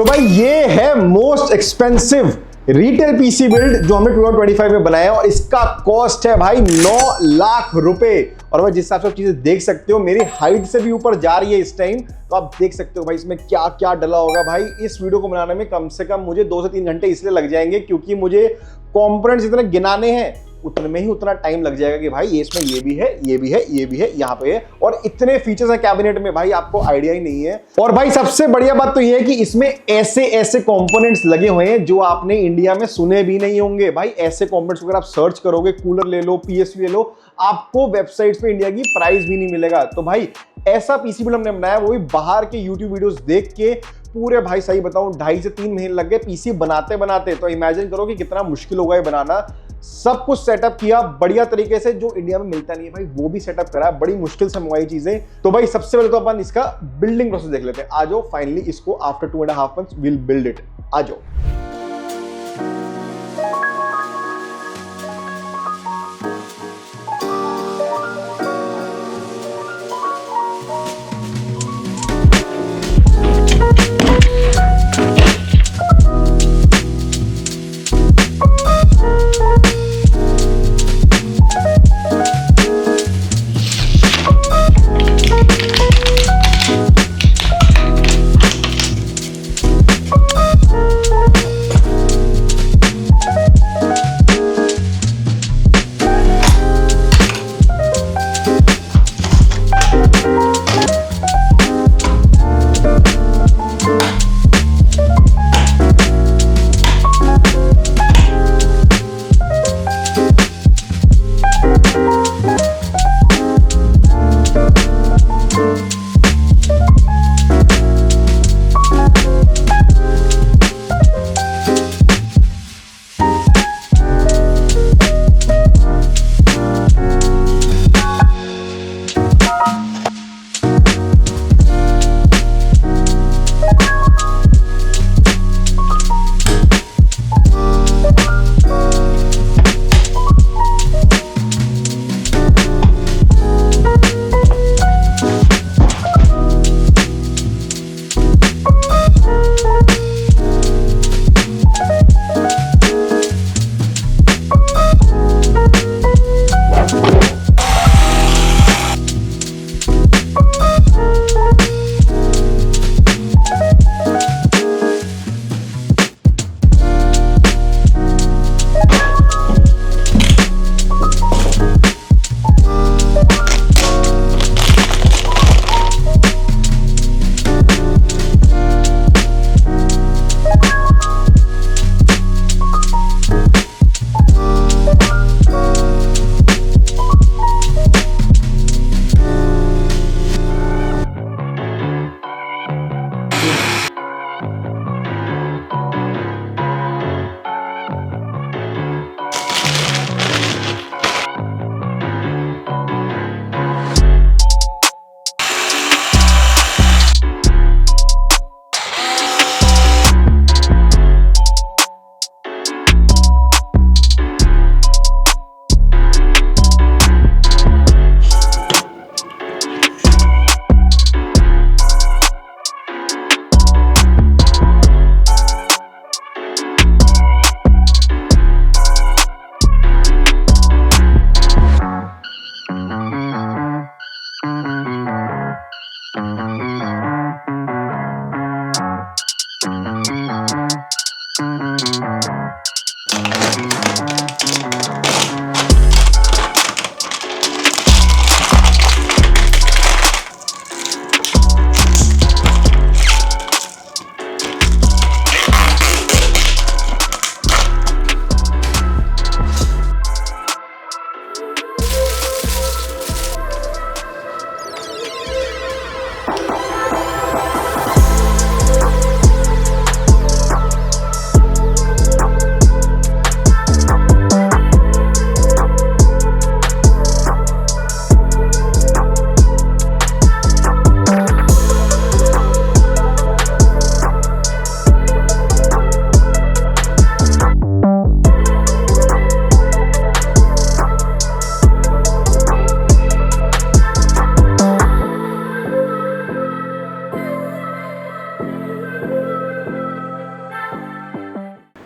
सो भाई ये है most expensive retail PC build जो हमने 2025 में बनाया और इसका कॉस्ट है भाई 9 लाख रुपए। और भाई जिस हिसाब से आप चीजें देख सकते हो मेरी हाइट से भी ऊपर जा रही है इस टाइम, तो आप देख सकते हो भाई इसमें क्या क्या डला होगा। भाई इस वीडियो को बनाने में कम से कम मुझे 2 से 3 घंटे इसलिए लग जाएंगे क्योंकि मुझे कंपोनेंट्स इतने गिनाने हैं, उतने में ही उतना टाइम लग जाएगा कि भाई ये इसमें ये भी है, ये भी है, ये भी है, यहाँ पे है, और इतने फीचर्स हैं कैबिनेट में भाई आपको आइडिया ही नहीं है। और भाई सबसे बढ़िया बात तो ये है कि इसमें ऐसे ऐसे कंपोनेंट्स लगे हुए हैं जो आपने इंडिया में सुने भी नहीं होंगे। भाई ऐसे कंपोनेंट्स अगर आप सर्च करोगे, कूलर ले लो, पीएसयू ले लो, आपको वेबसाइट्स पे इंडिया की प्राइस भी नहीं मिलेगा। तो भाई ऐसा पीसी बिल्ड हमने बनाया, वो भी बाहर के यूट्यूब वीडियोस देख के। पूरे भाई सही बताऊं 2.5 से 3 महीने लग गए पीसी बनाते बनाते। तो इमेजिन करो कि कितना मुश्किल होगा ये बनाना। सब कुछ सेटअप किया बढ़िया तरीके से, जो इंडिया में मिलता नहीं है भाई वो भी सेटअप करा, बड़ी मुश्किल से मंगवाई चीजें। तो भाई सबसे पहले तो अपन इसका बिल्डिंग प्रोसेस देख लेते हैं। आ जाओ, फाइनली इसको after 2.5 months will build it. आ जाओ।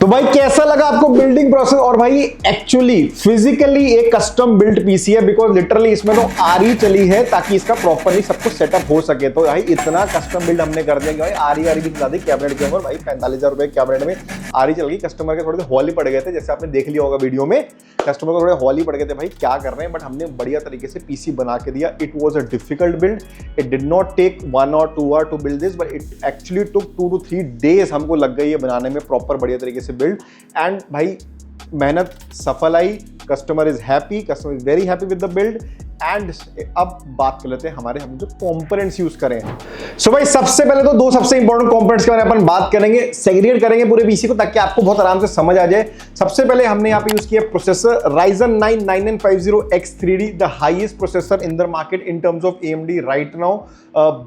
तो भाई कैसा लगा आपको बिल्डिंग प्रोसेस? और भाई एक्चुअली फिजिकली एक कस्टम बिल्ड पीसी है, बिकॉज लिटरली इसमें तो आरी चली है ताकि इसका प्रॉपरली सब कुछ सेटअप हो सके। तो भाई इतना कस्टम बिल्ड हमने कर दिया कि भाई आरी की ज्यादा कैबिनेट के ऊपर भाई 45,000 रुपए कैबिनेट में आरी चल गई। कस्टमर के थोड़े से हॉल ही पड़ गए थे, जैसे आपने देख लिया होगा वीडियो में, कस्टमर को थोड़े हॉल ही पड़ गए थे भाई क्या कर रहे हैं, बट हमने बढ़िया तरीके से पीसी बना के दिया। It was a difficult build, it did not take 1 or 2 hours to build this, but it actually took 2 to 3 days हमको लग गई है बनाने में प्रॉपर बढ़िया तरीके से बिल्ड। एंड भाई मेहनत सफल आई, customer is happy, customer is very happy with the build. And अब बात कर लेते हैं हम जो कंपोनेंट्स यूज करें। सो भाई सबसे पहले तो दो सबसे इंपॉर्टेंट कंपोनेंट्स के बारे में अपन बात करेंगे, सेग्रीगेट करेंगे पूरे पीसी को ताकि आपको बहुत आराम से समझ आ जाए। सबसे पहले हमने यहाँ पे यूज किया processor Ryzen 9 9950X3D, the highest processor in the market in terms of AMD right now.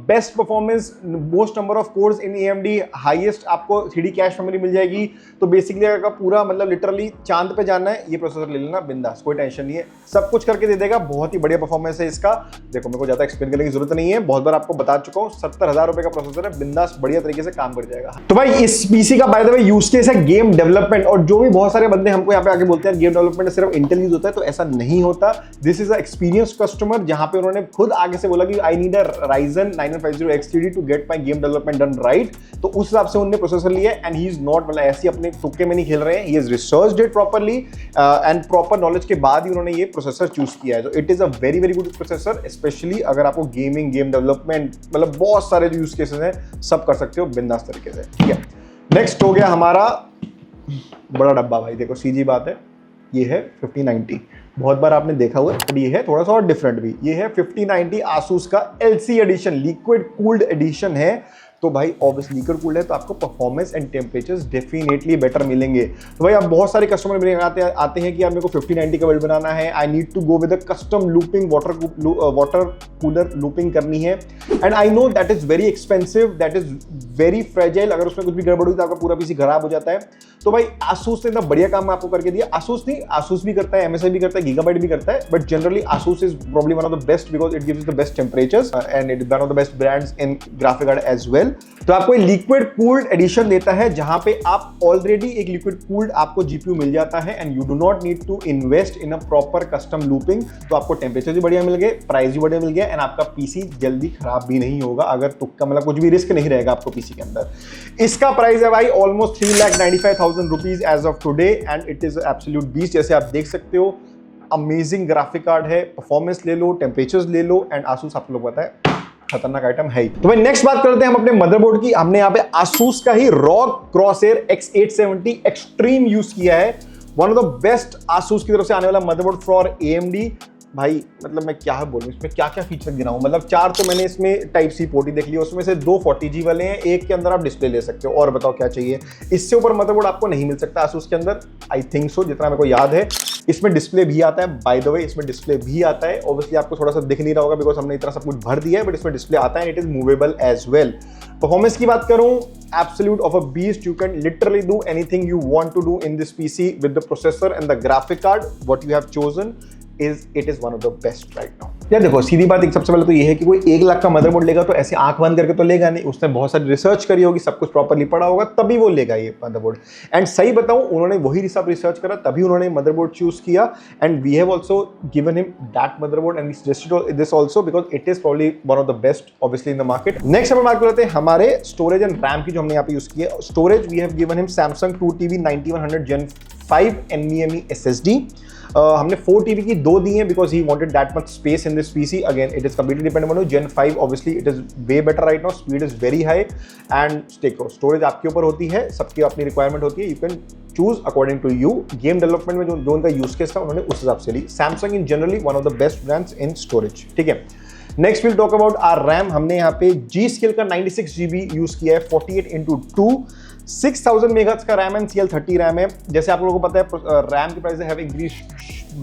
Best performance, most number of course in AMD, highest आपको 3D कैश मेमोरी मिल जाएगी। तो बेसिकली अगर पूरा मतलब लिटरली चांद पे जाना है, ये प्रोसेसर ले लेना बिंदास, कोई टेंशन नहीं है, सब कुछ करके दे देगा। बहुत ही बढ़िया परफॉर्मेंस है इसका। देखो मेरे को ज्यादा एक्सप्लेन करने की जरूरत नहीं है, बहुत बार आपको बता चुका हूं। 70,000 रुपए का प्रोसेसर है, बिंदास बढ़िया तरीके से काम कर जाएगा। तो भाई इस पीसी का by the way use case है गेम डेवलपमेंट। और जो भी बहुत सारे बंदे हमको यहाँ पे आके बोलते हैं गेम डेवलपमेंट सिर्फ इंटेल यूज होता है, तो ऐसा नहीं होता। This is a experience customer, जहां पे उन्होंने खुद आगे से बोला कि I need a Ryzen 9950X3D to get my game development done right. तो उस हिसाब से उन्होंने प्रोसेसर लिया एंड ही इज नॉट मतलब ऐसे अपने तुक्के में नहीं खेल रहे हैं, he is researched it properly and proper knowledge के बाद ही उन्होंने ये प्रोसेसर चूज किया है। तो it is a very very good processor, specially अगर आपको गेमिंग, गेम डेवलपमेंट मतलब बहुत सारे जो यूज केसेस हैं सब कर सकते हो बिंदास तरीके से। ठीक है, नेक्स्ट हो गया हमारा बड़ा डब्बा। भाई देखो सीधी बात है, ये है 5090, बहुत बार आपने देखा हुआ है, बट ये है थोड़ा सा और डिफरेंट भी। ये है 5090 Asus का LC edition, liquid cooled edition है। तो भाई ऑब्वियसली लिक्विड कूल्ड है तो आपको performance and temperatures definitely better मिलेंगे। तो भाई अब बहुत सारे कस्टमर मेरे आते हैं कि यार मेरे को 5090 का बिल्ड बनाना है, I need to go with a custom looping water cooler looping करनी है। And I know that is very expensive, that is very fragile, अगर उसमें कुछ भी गड़बड़ हुई तो आपका पूरा पीसी खराब हो जाता है। तो भाई Asus ने इतना बढ़िया काम आपको करके दिया। Asus भी करता है, MSI भी करता है, Gigabyte भी करता है, but generally Asus is probably one of the best because it gives the best temperatures and it is one of the best brands in graphic card as well. तो आपको लिक्विड कूल्ड एडिशन देता है जहां पे आप already एक liquid cooled आपको GPU मिल जाता है and you do not need to invest in a proper custom looping. तो आपको टेम्परेचर भी बढ़िया मिल गए, प्राइस भी बढ़िया मिल गया एंड आपका पीसी जल्दी खराब भी नहीं होगा, अगर तुक्का मतलब कुछ भी रिस्क नहीं रहेगा आपको पीसी के अंदर। इसका प्राइस है भाई almost 3,95,000 rupees as of today and it is absolute beast. जैसे आप देख सकते हो अमेजिंग ग्राफिक कार्ड है, परफॉर्मेंस ले लो, टेम्परेचर्स ले लो एंड Asus आप लोग पता है खतरनाक आइटम है ही। तो भाई नेक्स्ट बात करते हैं हम अपने मदरबोर्ड की। हमने यहाँ पे Asus का ही ROG Crosshair X870 extreme use किया है, one of the best Asus की तरफ से आने वाला मदरबोर्ड फॉर AMD। भाई मतलब मैं क्या बोलूं, इसमें क्या क्या फीचर गिनाऊं, मतलब 4 तो मैंने इसमें टाइप सी पोर्ट देख लिया, उसमें से 2 40G वाले हैं, एक के अंदर आप डिस्प्ले ले सकते हो। और बताओ क्या चाहिए, इससे ऊपर मदरबोर्ड आपको नहीं मिल सकता Asus के अंदर, आई थिंक सो, जितना मेरे को याद है। इसमें डिस्प्ले भी आता है, बाय द वे इसमें डिस्प्ले भी आता है, ऑब्वियसली आपको थोड़ा सा दिख नहीं रहा होगा बिकॉज हमने इतना सब कुछ भर दिया है, बट इसमें डिस्प्ले आता है, it is movable as well. Performance की बात करूं, absolute of a beast, you can literally do anything you want to do in this PC with the processor and the graphic card what you have chosen it is one of the best right now. यार देखो सीधी बात, एक सबसे पहले तो ये है कि कोई 1 लाख का मदरबोर्ड लेगा तो ऐसे आंख बंद करके तो लेगा नहीं, उसने बहुत सारी रिसर्च करी होगी, सब कुछ प्रॉपर्ली पढ़ा होगा, तभी वो लेगा ये मदरबोर्ड। एंड सही बताऊं, उन्होंने वही सब रिसर्च करा तभी उन्होंने मदरबोर्ड चूज किया and we have also given him that motherboard and this also because it is probably one of the best obviously in the market. Next हम बात करते हैं हमारे स्टोरेज एंड रैम की, जो हमने यहाँ पे यूज किया। Storage we have given him Samsung 2TB 9100 Gen 5 NVMe SSD। हमने 4TB की 2 दी हैं because he wanted that much space in this PC. Again it is completely dependent on Gen 5, obviously it is way better right now, speed is very high and देखो storage आपके ऊपर होती है, सबकी अपनी रिक्वायरमेंट होती है, you can choose according to you. Game development में जो उनका यूज केस था उन्होंने उस हिसाब से ली। Samsung in generally one of the best brands in storage. ठीक है, next will talk about our RAM. हमने यहाँ पे G-Skill का 96GB यूज किया है, 48x2, 6000 मेगाहर्ट्ज का रैम एंड CL30 रैम है। जैसे आप लोगों को पता है रैम की प्राइस हैव इंक्रीज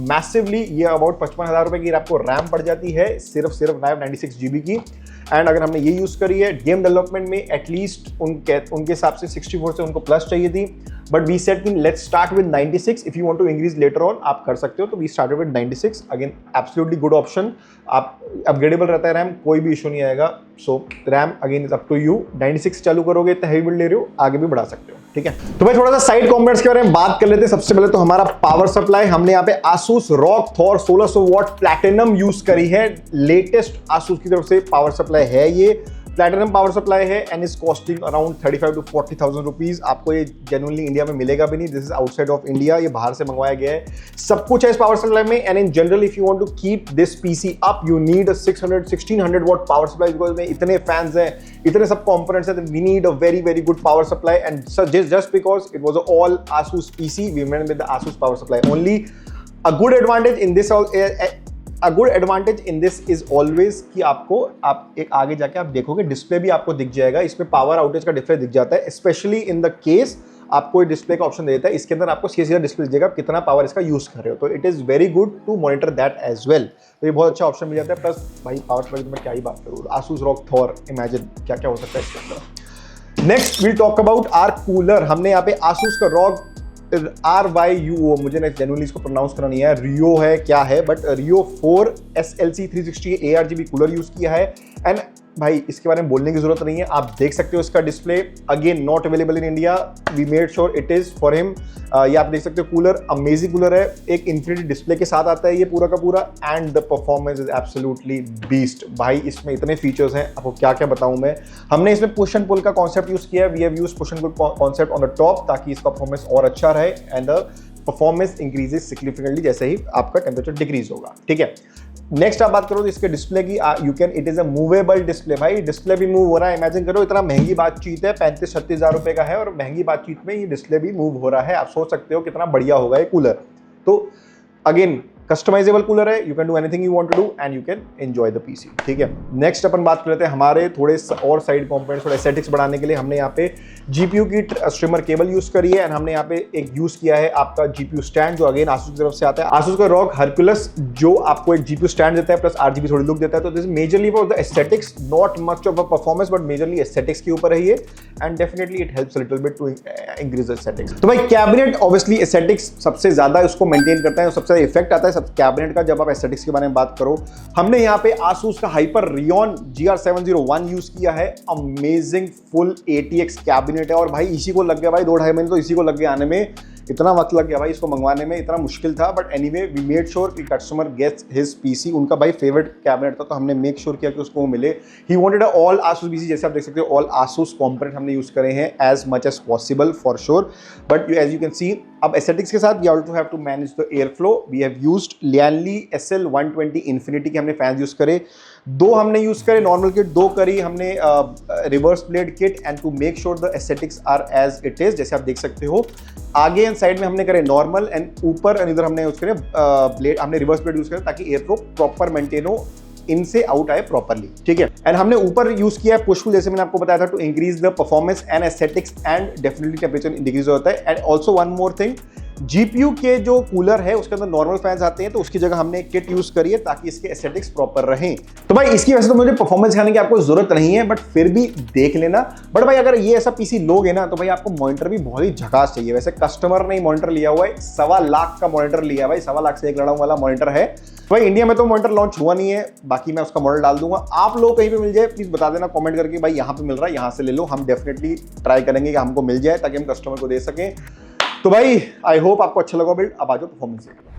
मैसिवली, ये अबाउट 55,000 रुपए की आपको रैम पड़ जाती है सिर्फ 96GB की। एंड अगर हमने ये यूज करी है गेम डेवलपमेंट में, एटलीस्ट उनके हिसाब से 64 से उनको प्लस चाहिए थी, बट वी सेड कि let's start with 96, if you want to increase later on आप कर सकते हो, तो we started with 96। Again absolutely good option, आप अपग्रेडेबल रहता है रैम, कोई भी इशू नहीं आएगा, so RAM again is up to you, 96 चालू करोगे, इतना हैवी बिल्ड ले रहे हो आगे भी बढ़ा सकते हो, ठीक है। तो भाई थोड़ा सा साइड कंपोनेंट्स के बारे में बात कर लेते हैं। सबसे पहले तो हमारा पावर सप्लाई, हमने यहाँ पे Asus ROG Thor 1600 what platinum use करी है, लेटेस्ट Asus की तरफ से पावर सप्लाई है, ये प्लैटिनम पावर सप्लाई है and is costing around 35 to 40,000 rupees. आपको ये जेन्युइनली इंडिया में मिलेगा भी नहीं, this is outside of India, ये बाहर से मंगवाया गया है। सब कुछ है इस पावर सप्लाई में and in general if you want to keep this PC up you need a 1600 watt power supply, because में इतने फैंस हैं, इतने सब कंपोनेंट्स हैं, we need a very very good power supply and just because it was all Asus PC we went with the Asus power supply only. A good advantage in this is always कि आपको आप एक आगे जाके आप देखोगे display भी आपको दिख जाएगा, इसमें पावर आउटेज का डिस्प्ले दिख जाता है, स्पेशली इन द केस आपको डिस्प्ले का ऑप्शन देता है, इसके अंदर आपको सीधा डिस्प्ले दिखेगा कितना पावर इसका यूज कर रहे हो, तो it is very good to monitor that as well. तो ये बहुत अच्छा ऑप्शन मिल जाता है। प्लस भाई पावर सप्लाई की मैं क्या ही बात करूँ, Asus ROG Thor, इमेजिन क्या क्या हो सकता है इसके अंदर। Next will talk about our cooler. हमने यहाँ पे Asus का ROG RYUO, मुझे ना जेन्युइनली इसको प्रोनाउंस करना नहीं है, रियो है क्या है, but Rio 4 SLC 360 ARGB cooler use किया है एंड भाई इसके बारे में बोलने की जरूरत नहीं है, आप देख सकते हो इसका display, again not available in India, we made sure it is for him. ये आप देख सकते हो, कूलर अमेजिंग कूलर है, एक इन्फिनिटी डिस्प्ले के साथ आता है ये पूरा का पूरा and the performance is absolutely beast. भाई इसमें इतने फीचर्स हैं, आपको क्या क्या बताऊं मैं। हमने इसमें पुश एंड पुल का कॉन्सेप्ट यूज किया है, we have used push and pull concept on the top ताकि इसका परफॉर्मेंस और अच्छा रहे and the performance increases significantly जैसे ही आपका टेम्परेचर डिक्रीज होगा, ठीक है। नेक्स्ट आप बात करो तो इसके डिस्प्ले की, you can, it is a movable display, भाई डिस्प्ले भी मूव हो रहा है, इमेजिन करो इतना महंगी बातचीत है, 35-36 हज़ार रुपए का है और महंगी बातचीत में ये डिस्प्ले भी मूव हो रहा है, आप सोच सकते हो कितना बढ़िया होगा ये कूलर। तो अगेन कस्टमाइजेबल कूलर है, you can do anything you want to do and you can enjoy the PC, ठीक है। नेक्स्ट अपन बात कर लेते हैं हमारे थोड़े और साइड कंपोनेंट्स, थोड़े एस्थेटिक्स बढ़ाने के लिए हमने यहाँ पे जीपीयू की स्ट्रीमर केबल यूज करी है एंड हमने यहाँ पे एक यूज किया है आपका जीपीयू स्टैंड, जो अगेन Asus की तरफ से आता है, Asus का ROG Hercules, जो आपको एक जीपीयू स्टैंड देता है प्लस RGB थोड़ी लुक देता है। तो this majorly for the aesthetics, not much of a performance but majorly aesthetics के ऊपर है ये and definitely it helps a little bit to increase aesthetics. तो भाई कैबिनेट ऑब्वियसली एस्थेटिक्स सबसे ज्यादा उसको मेंटेन करता है, सबसे ज्यादा इफेक्ट आता है सब कैबिनेट का जब आप एस्थेटिक्स के बारे में बात करो। हमने यहाँ पे Asus का Hyperion GR701 यूज किया है, अमेजिंग फुल ATX कैबिनेट है और भाई इसी को लग गया भाई 2-2.5 महीने तो इसी को लग गया आने में, इतना वक्त लग गया भाई इसको मंगवाने में, इतना मुश्किल था, but anyway we made sure कि कस्टमर गेट्स हिज पीसी, उनका भाई फेवरेट कैबिनेट था तो हमने मेक श्योर किया कि उसको मिले। He wanted all Asus PC, जैसे आप देख सकते हो ऑल Asus कंपोनेंट हमने यूज करे हैं as much as possible for sure, but as you can see अब एस्थेटिक्स के साथ you also have to manage the air flow. We have used Lianli SL120 infinity के हमने फैंस यूज करे, 2 हमने यूज करे नॉर्मल किट, 2 करी हमने reverse blade kit and to make sure the aesthetics are as it is, जैसे आप देख सकते हो आगे एंड साइड में हमने करे नॉर्मल एंड ऊपर एंड इधर हमने यूज करे ब्लेड, हमने रिवर्स ब्लेड यूज करे ताकि एयर फ्लो प्रॉपर मेंटेन हो, इनसे आउट आए प्रॉपर्ली, ठीक है। एंड हमने ऊपर यूज किया है पुशफुल, जैसे मैंने आपको बताया था, to increase the performance and aesthetics and definitely temperature decrease होता है। And also one more thing, GPU के जो कूलर है उसके अंदर नॉर्मल फैंस आते हैं तो उसकी जगह हमने एक किट यूज करी है ताकि इसके एस्थेटिक्स प्रॉपर रहें। तो भाई इसकी वजह से तो मुझे परफॉर्मेंस दिखाने की आपको जरूरत नहीं है, बट फिर भी देख लेना। बट भाई अगर ये ऐसा पीसी लोगे ना तो भाई आपको मॉनिटर भी बहुत ही झकास चाहिए। वैसे कस्टमर ने मॉनिटर लिया हुआ है, 1.25 लाख का मॉनिटर लिया भाई, 1.25 लाख से एक लड़ाऊं वाला मॉनिटर है भाई। इंडिया में तो मॉनिटर लॉन्च हुआ नहीं है, बाकी मैं उसका मॉडल डाल दूंगा, आप लोग कहीं पे मिल जाए प्लीज बता देना कमेंट करके, भाई यहाँ पे मिल रहा है यहाँ से ले लो, हम डेफिनेटली ट्राई करेंगे कि हमको मिल जाए ताकि हम कस्टमर को दे सकें। तो भाई आई होप आपको अच्छा लगा बिल्ड। अब आ जाओ परफॉर्मेंस देख लो।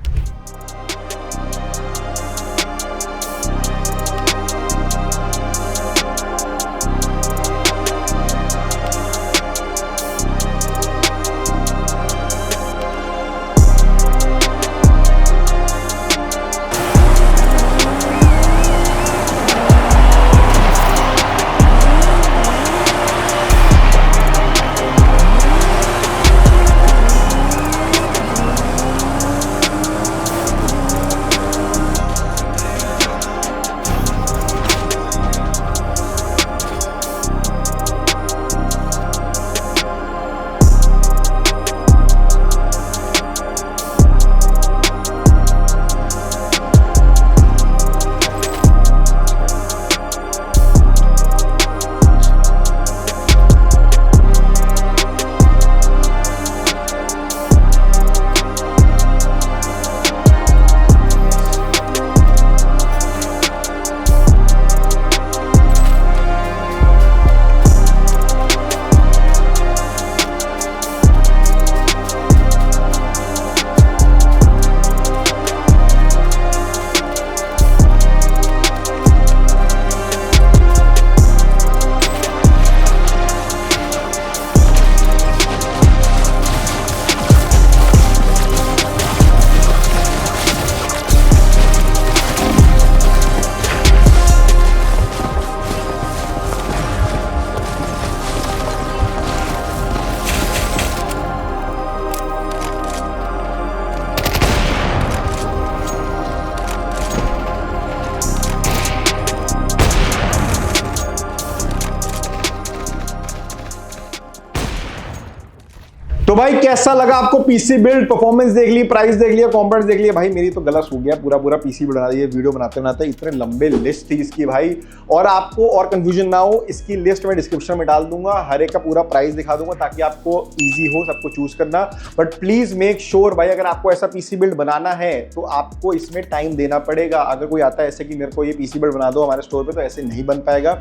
तो भाई कैसा लगा आपको पीसी बिल्ड? परफॉर्मेंस देख ली, प्राइस देख लिया, कंपोनेंट्स देख लिया। भाई मेरी तो गला सूख गया, पूरा पीसी बना दिया वीडियो बनाते बनाते। इतने लंबे लिस्ट थी इसकी भाई। और आपको और कंफ्यूजन ना हो, इसकी लिस्ट मैं डिस्क्रिप्शन में डाल दूंगा, हर एक का पूरा प्राइस दिखा दूंगा ताकि आपको इजी हो सबको चूज करना। बट प्लीज मेक श्योर भाई, अगर आपको ऐसा पीसी बिल्ड बनाना है तो आपको इसमें टाइम देना पड़ेगा। अगर कोई आता है ऐसे कि मेरे को ये पीसी बिल्ड बना दो हमारे स्टोर पे, तो ऐसे नहीं बन पाएगा।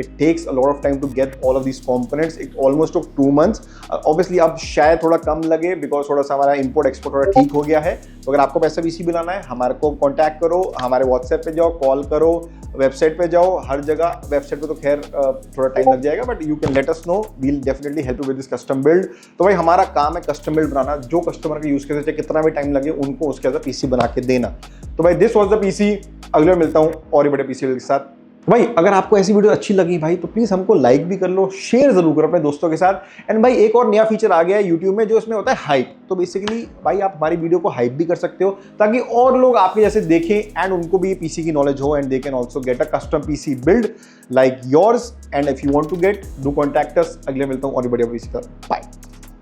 It takes a lot of time to get all of these components. It almost took 2 months. Obviously अब शायद थोड़ा कम लगे बिकॉज थोड़ा सा हमारा इंपोर्ट एक्सपोर्ट थोड़ा ठीक हो गया है। तो अगर आपको पैसा पीसी बनाना है, हमारे को कांटेक्ट करो, हमारे व्हाट्सएप पे जाओ, कॉल करो, वेबसाइट पे जाओ, हर जगह। वेबसाइट पे तो खैर थोड़ा टाइम लग जाएगा, but you can let us know, we'll definitely help you with this custom build. तो भाई हमारा काम है कस्टम बिल्ड बनाना, जो कस्टमर का यूज करते कितना भी टाइम लगे उनको उसके अंदर पीसी बना के देना। तो भाई दिस वॉज द पीसी। अगले बार मिलता हूँ और भी बड़े पीसी के साथ। भाई अगर आपको ऐसी वीडियो अच्छी लगी भाई तो प्लीज हमको लाइक भी कर लो, शेयर जरूर करो अपने दोस्तों के साथ। एंड भाई एक और नया फीचर आ गया है यूट्यूब में, जो इसमें होता है हाइप। तो बेसिकली भाई आप हमारी वीडियो को हाइप भी कर सकते हो ताकि और लोग आपके जैसे देखें एंड उनको भी पीसी की नॉलेज हो, and they can also get a custom PC build like yours. And if you want to get, do contact us. अगले मिलता हूँ और बढ़िया पीसी का। बाय।